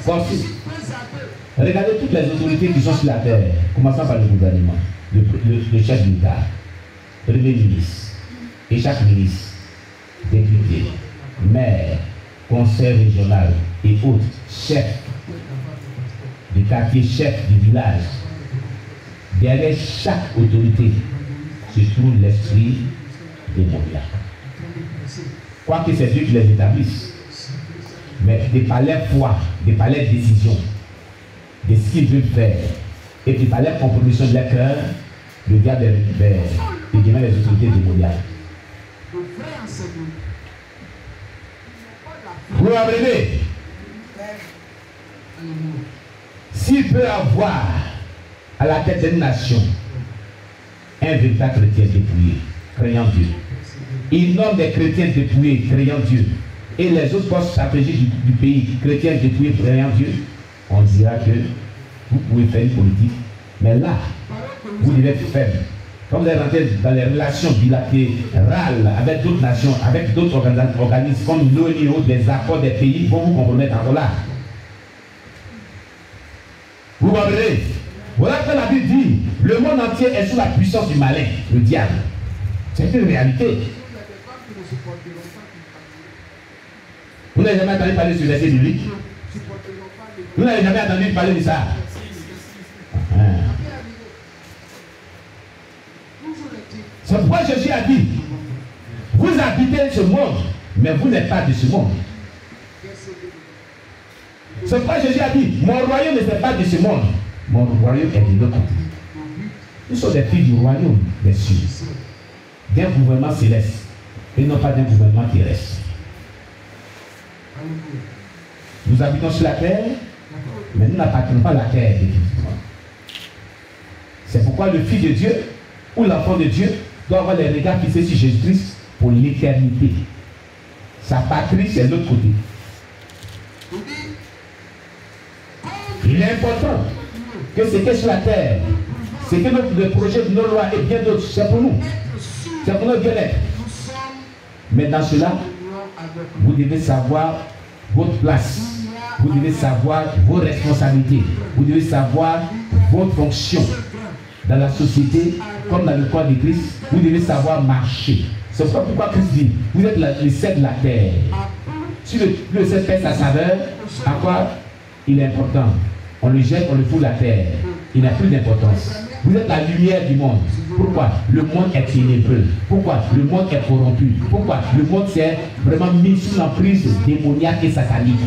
Forcé. Regardez toutes les autorités qui sont sur la terre, commençant par le gouvernement, le chef d'État, le premier ministre, et chaque ministre, député, maire, conseil régional et autres, chefs du quartier, chefs du village. Derrière chaque autorité se trouve l'esprit démoniaque. Quoique c'est Dieu qui les établisse, mais de par leur foi, de par leur décision, de ce qu'ils veulent faire, et de par leur compromission de leur cœur, le diable les récupère et devient les autorités démoniaques. Vous comprenez? S'il peut avoir à la tête d'une nation un véritable chrétien dépouillé, craignant Dieu, il nomme des chrétiens dépouillés, craignant Dieu, et les autres postes stratégiques du pays, chrétiens dépouillés, craignant Dieu, on dira que vous pouvez faire une politique, mais là, vous devez être faible. Quand vous allez rentrer dans les relations bilatérales avec d'autres nations, avec d'autres organismes comme l'ONU, des accords des pays, vont vous compromettre encore là. Vous comprenez? Voilà que la Bible dit, le monde entier est sous la puissance du malin, le diable. C'est une réalité. Vous n'avez jamais entendu parler sur les verset biblique? Vous n'avez jamais entendu parler de ça? C'est pourquoi Jésus a dit, vous habitez ce monde, mais vous n'êtes pas de ce monde. C'est pourquoi Jésus a dit, mon royaume n'est pas de ce monde, mon royaume est de l'autre côté. Nous sommes des filles du royaume des cieux, d'un gouvernement céleste, et non pas d'un gouvernement terrestre. Nous habitons sur la terre, mais nous n'appartenons pas à la terre définitivement. C'est pourquoi le Fils de Dieu, ou l'enfant de Dieu, doit avoir les regards fixés sur Jésus-Christ pour l'éternité. Sa patrie, c'est de l'autre côté. Il est important que ce qui est sur la terre, c'est que le projet de nos lois et bien d'autres, c'est pour nous. C'est pour notre bien-être. Mais dans cela, vous devez savoir votre place. Vous devez savoir vos responsabilités. Vous devez savoir votre fonction dans la société, comme dans le corps de Christ. Vous devez savoir marcher. C'est pourquoi Christ dit, vous êtes le sel de la terre. Si le sel perd sa saveur, à quoi il est important? On le jette, on le fout la terre. Il n'a plus d'importance. Vous êtes la lumière du monde. Pourquoi? Le monde est ténébreux. Pourquoi? Le monde est corrompu. Pourquoi? Le monde s'est vraiment mis sous l'emprise démoniaque et satanique.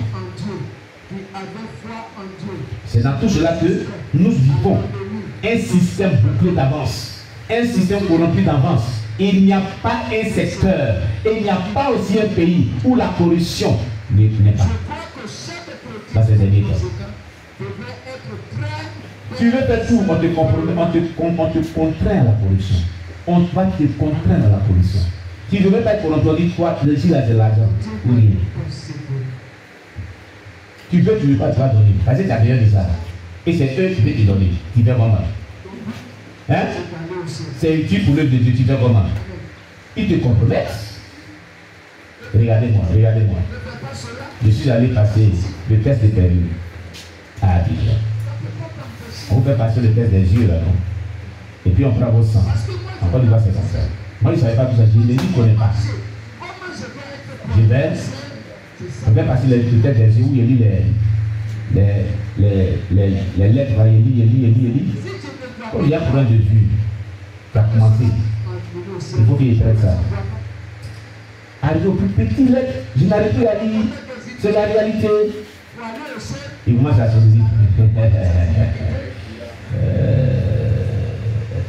C'est dans tout cela que nous vivons un système bouclé d'avance, un système corrompu d'avance. Il n'y a pas un secteur, et il n'y a pas aussi un pays où la corruption n'est pas. Dans ces derniers temps. Tu veux faire tout, on te contraint à la corruption. On va te contraindre à la corruption. Si tu ne veux pas être corrompu, on dit toi, le Gilles a de l'argent. Ou rien. Tu veux pas, tu vas donner. Parce que tu as besoin de ça. Et c'est eux qui veulent te donner. Tu fais comment? Hein? C'est utile pour l'œuvre de Dieu. Tu fais comment? Ils te compromettent. Regardez-moi, regardez-moi. Je suis allé passer le test de permis à Abidjan. On fait passer le test des yeux là, non? Et puis on prend vos sang. Encore une fois, c'est comme ça. Moi, je ne savais pas tout ça. Je ne dis connais pas. Je vais. On fait passer le test des yeux où il lit les lettres. Il lit. Comme il y a problème de vue, qui a commencé. Il faut qu'il traite ça. Arrivé au plus petit lettre, je n'arrive plus à lire. C'est la réalité. Il commence à choisir.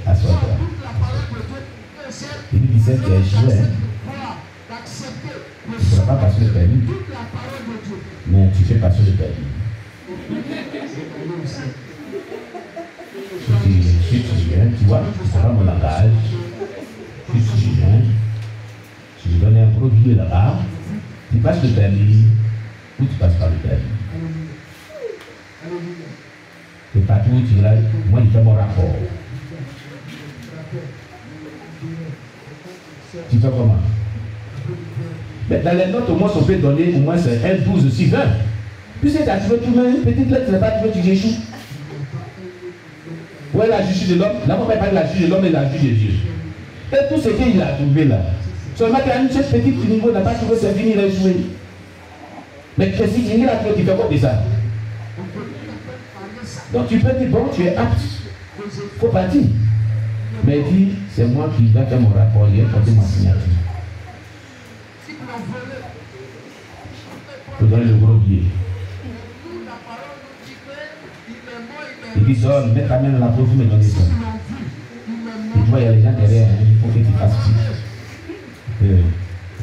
Assois-toi. Il dit 17 qui a échoué. Tu ne pourras pas passer le permis. Mais tu fais passer le permis. Je suis étudiant, tu vois, c'est pas mon langage. Je suis étudiant. Je lui donne un gros billet là-bas. Tu passes le permis ou tu passes pas le permis. Et partout où tu iras, moi je fais mon rapport. Tu fais comment? Mais dans les notes, au moins, on peut donner au moins un 12 sur 20. Puisque tu as trouvé tout le monde, une petite lettre, tu n'as pas trouvé, tu échoues. Où est la justice de l'homme? Là, on ne parle pas de la justice de l'homme et de la justice de Dieu. Et tout ce qu'il a trouvé là. Seulement qu'il y a une petite niveau, n'a pas trouvé, c'est fini, il a échoué. Mais qu'est-ce qu'il a trouvé, tu fais quoi de ça? Donc tu peux dire, bon, tu es apte. Il faut partir. Mais il dit, c'est moi qui vais faire mon rapport, il va porter ma signature. Il faut donner le gros billet. Il dit, mets ta main dans la peau, vous me donnez ça. Et tu vois, il y a les gens derrière, il faut que tu fasses ci.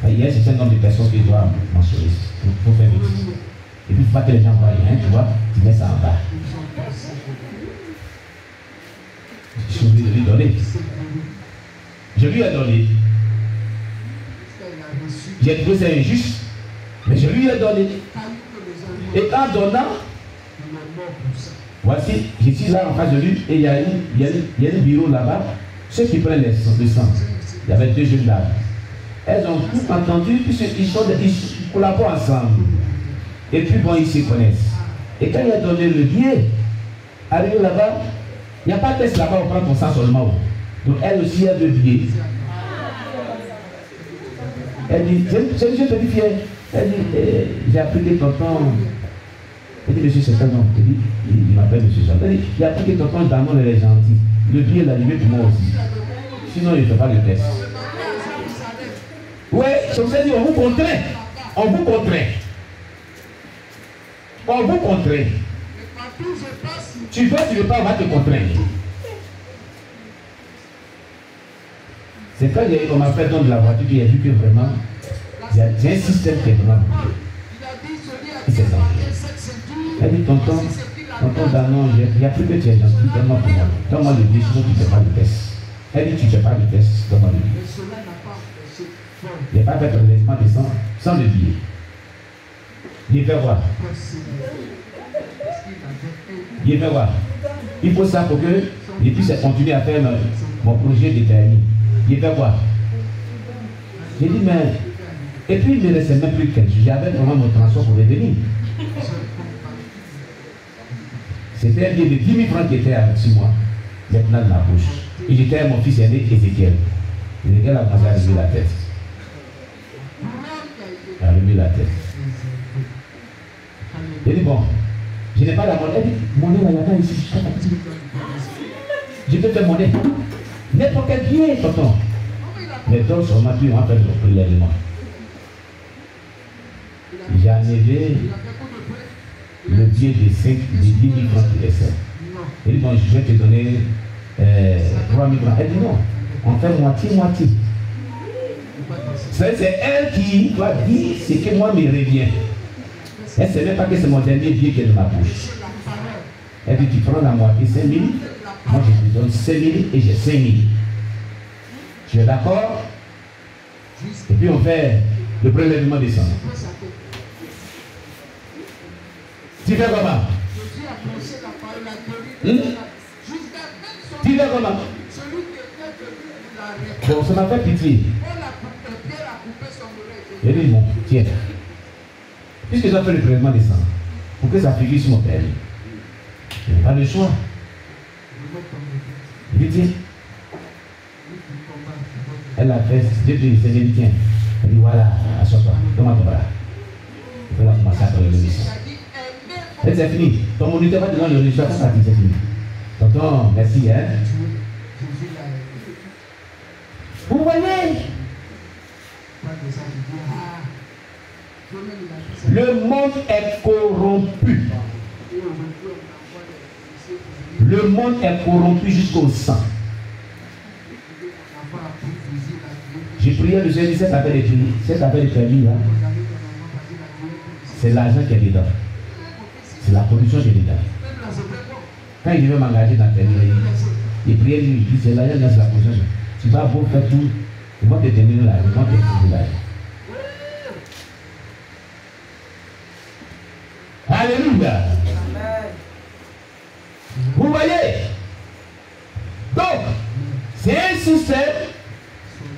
Il y a un certain nombre de personnes qui doivent mentionner. Il faut faire vite. Et puis, il ne faut pas que les gens voient rien, tu vois, tu mets ça en bas. Je suis obligé de lui donner. Je lui ai donné. J'ai trouvé ça injuste, mais je lui ai donné. Et en donnant, voici, je suis là en face de lui, et il y a un bureau là-bas. Ceux qui prennent le sang, il y avait deux jeunes dames. Elles ont tout entendu, puisqu'ils collaborent ensemble. Et puis bon, ils se connaissent. Et quand il a donné le billet, arrivé là-bas, il n'y a pas de test là-bas, on prend ton sang seulement. Donc elle aussi a deux billets. Elle dit, c'est monsieur petit fier. Elle dit, j'ai appris que tonton. Elle dit, monsieur, c'est ça, non. Elle dit, il m'appelle monsieur Jean. Elle dit, j'ai appris que tonton Damon est gentil. Le billet est arrivé pour moi aussi. Sinon, il ne fait pas le test. Oui, comme ça dit, on vous contraint. On vous contraint. On vous contraint. Tu veux, tu ne veux pas, on va te contraindre. C'est quand on m'a fait don de la voiture qu'il a vu que vraiment, il y a un système qui est vraiment bon. Il s'est senti. Elle dit, tonton Danon, il n'y a plus que tu es gentil, donne-moi pour moi. Donne-moi le billet, sinon tu ne fais pas le test. Elle dit, tu ne fais pas le test, donne-moi le billet. Il n'y a pas fait prélèvement de sang sans le billet. Il fait voir. Il fait voir. Il faut ça pour que je puisse continuer à faire mon projet de permis. Il fait quoi? J'ai dit, mais. Et puis il ne me restait même plus quelque chose. J'avais vraiment mon transport pour revenir. C'était un billet de 10 000 francs qui était avec moi, maintenant dans ma poche. Et j'étais avec mon fils aîné, Ézéchiel. Ézéchiel a commencé à lever la tête. Il a levé la tête. J'ai dit, bon, je n'ai pas la monnaie. Elle dit, monnaie là, il y en a ici. Je peux te monnaie. N'importe quel billet, tonton. Mais donc, on m'a dit, on va faire le prélèvement. J'ai enlevé le billet de 10 000 francs qui restait. Elle dit, bon, je vais te donner 3 000 francs. Elle dit, non, on fait moitié-moitié. C'est elle qui doit dire ce que moi me revient. Elle ne sait même pas que c'est mon dernier billet qui est dans ma bouche. Elle dit, tu prends la moitié, 5 000. Moi, je te donne 5 000 et j'ai 5 000. Tu es d'accord? Et puis on fait le prélèvement des sangs. Tu fais comment? Tu fais comment? Bon, ça m'a fait pitié. J'ai dit, bon, tiens. Puisque j'ai fait le prélèvement des sangs, pour que ça figure sur mon père, je n'ai pas le choix. Il dit, elle a fait, Dieu dit, c'est dit, tiens. Elle dit, voilà, assois-toi, donne-moi ton bras. Il faut commencer à faire le mission. Elle dit, c'est fini. Ton moniteur va te donner le résultat, c'est fini. Tonton, merci, hein. Vous voyez? Le monde est corrompu. Le monde est corrompu jusqu'au sang. J'ai prié le Seigneur, cette affaire de permis là, c'est l'argent qui est dedans. C'est la production qui est dedans. Quand il veut m'engager dans le permis, il prie, il dit, c'est l'argent, c'est la production. Tu vas beau faire tout, ils vont te terminer là, ils vont te terminer là. Alléluia. Vous voyez? Donc, c'est un système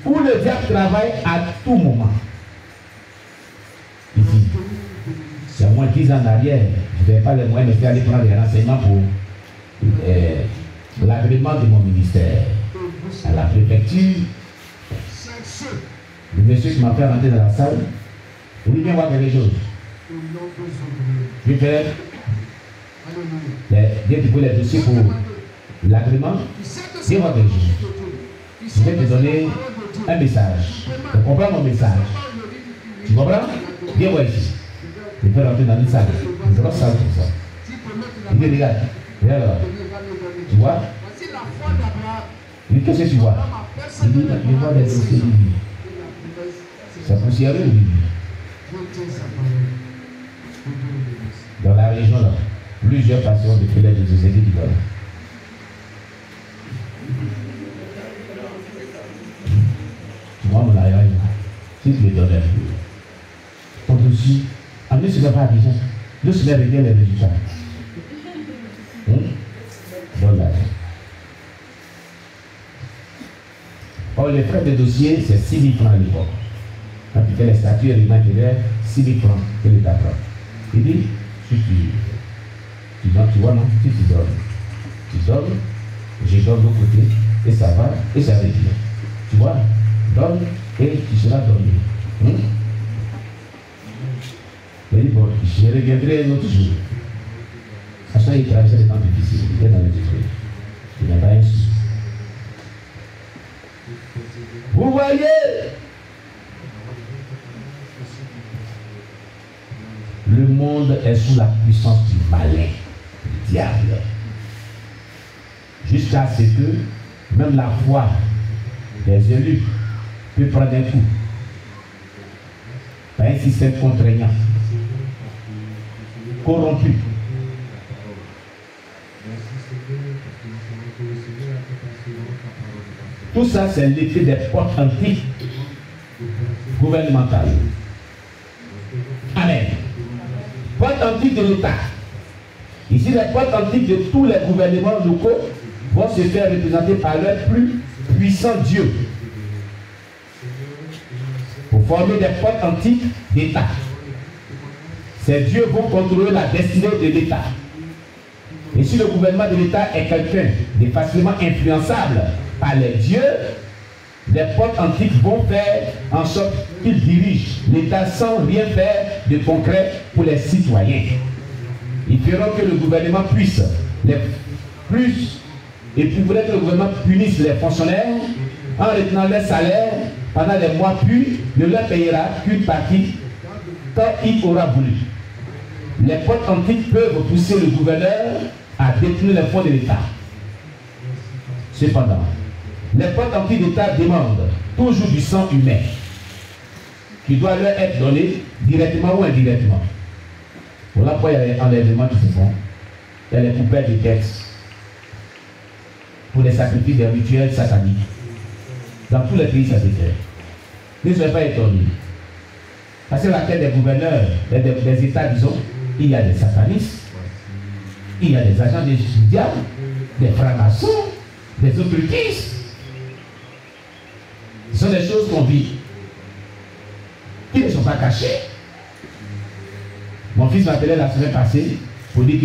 où le diable travaille à tout moment. Ici, il y a au moins 10 ans en arrière, je n'avais pas les moyens, mais j'étais allé prendre des renseignements pour l'agrément de mon ministère. À la préfecture, le monsieur qui m'a fait rentrer dans la salle, il dit viens voir quelque chose. Je vais faire les dossiers pour l'agrément. Viens voir quelque chose. Je vais te donner un message. Tu comprends mon message? Tu comprends? Viens voir ici. Je vais rentrer dans une salle. Une grosse salle comme ça. Il dit regarde. Regarde là. Tu vois? Il dit qu'est-ce que tu vois? Il dit je vois des dossiers de vie. C'est poussiéreux, lui. Dans la région là, plusieurs patients de filets de société qui donnent. Moi, mon arrière, si tu les donnes un peu, on te dit, amenez ce n'est pas Abidjan, le soleil revient les résultats. Donne l'argent. Or, les frais de dossier, c'est 6 000 francs à l'époque. Quand tu fais les statuts et les matériels, 6 000 francs que l'État prend. Il dit, si tu donnes, tu vois, non? Si tu donnes, je donne de l'autre côté, et ça va, et ça revient. Tu vois? Donne, et tu seras donné. Il dit, bon, je reviendrai un autre jour. À chaque fois, il traversait des temps difficiles, il était dans les difficultés. Il n'a pas un sou. Vous voyez? Le monde est sous la puissance du malin, du diable. Jusqu'à ce que même la foi des élus peut prendre un coup. Par un système contraignant, corrompu. Tout ça, c'est l'effet des portes antiques gouvernementales. Amen. Portes antiques de l'État. Ici, les portes antiques de tous les gouvernements locaux vont se faire représenter par leur plus puissant Dieu. Pour former des portes antiques d'État. Ces dieux vont contrôler la destinée de l'État. Et si le gouvernement de l'État est quelqu'un de facilement influençable par les dieux, les portes antiques vont faire en sorte qu'ils dirigent l'État sans rien faire de concret pour les citoyens. Ils feront que le gouvernement puisse les plus, et puis voulaient que le gouvernement punisse les fonctionnaires en retenant leur salaire pendant les mois, puis ne leur payera qu'une partie quand il aura voulu. Les portes antiques peuvent pousser le gouverneur à détenir les fonds de l'État. Cependant, les portes antiques d'État demandent toujours du sang humain qui doit leur être donné directement ou indirectement. Voilà pourquoi il y a les enlèvements qui se font. Il y a les poupées de textes pour les sacrifices des rituels sataniques. Dans tous les pays, ça se fait. Ne soyez pas étonnés. Parce que la tête des gouverneurs, des États, disons, il y a des satanistes, il y a des agents du diable, des francs-maçons, des occultistes. Ce sont des choses qu'on vit, qui ne sont pas cachées. Mon fils m'appelait la semaine passée pour dire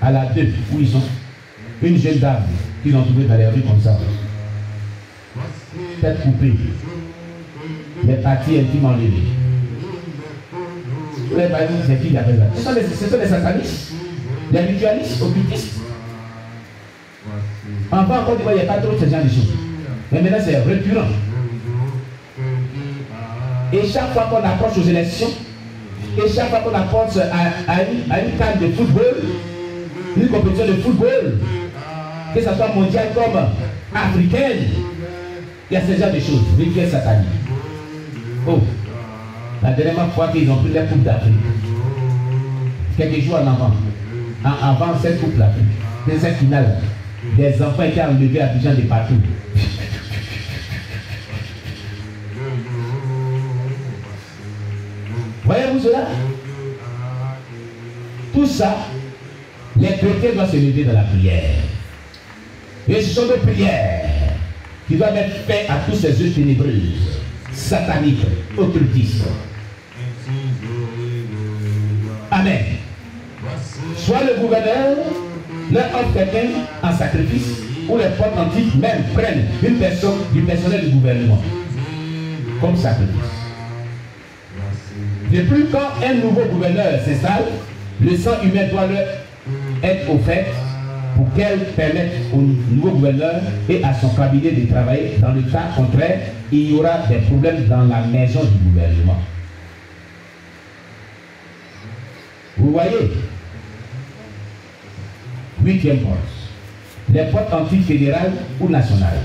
qu'à la 2, où ils sont, une jeune dame qu'ils ont trouvée dans les rues comme ça, tête coupée, les parties intimes enlevées. Vous l'avez pas dit, c'est qui qui a fait ça? Ce sont les satanistes, les ritualistes, occultistes. Enfin, encore, il n'y a pas trop de ce genre de choses. Mais maintenant, c'est récurrent. Et chaque fois qu'on approche aux élections, et chaque fois qu'on approche à une canne de football, une compétition de football, que ce soit mondiale comme africaine, il y a ce genre de choses, rituels sataniques. Oh, la dernière fois qu'ils ont pris la Coupe d'Afrique, quelques jours en avant cette Coupe d'Afrique, de cette finale, des enfants étaient enlevés à Abidjan de partout. Voyez-vous cela? Tout ça, les chrétiens doivent se lever dans la prière. Et ce sont des prières qui doivent être faites à tous ces œuvres ténébreuses, sataniques, occultistes. Amen. jamais, soit le gouverneur leur offre quelqu'un en sacrifice, ou les portes antiques même prennent une personne du personnel du gouvernement comme sacrifice. De plus, quand un nouveau gouverneur s'installe, le sang humain doit leur être offert pour qu'elle permette au nouveau gouverneur et à son cabinet de travailler. Dans le cas contraire, il y aura des problèmes dans la maison du gouvernement. Vous voyez? 8e porte. Les portes antiques fédérales ou nationales.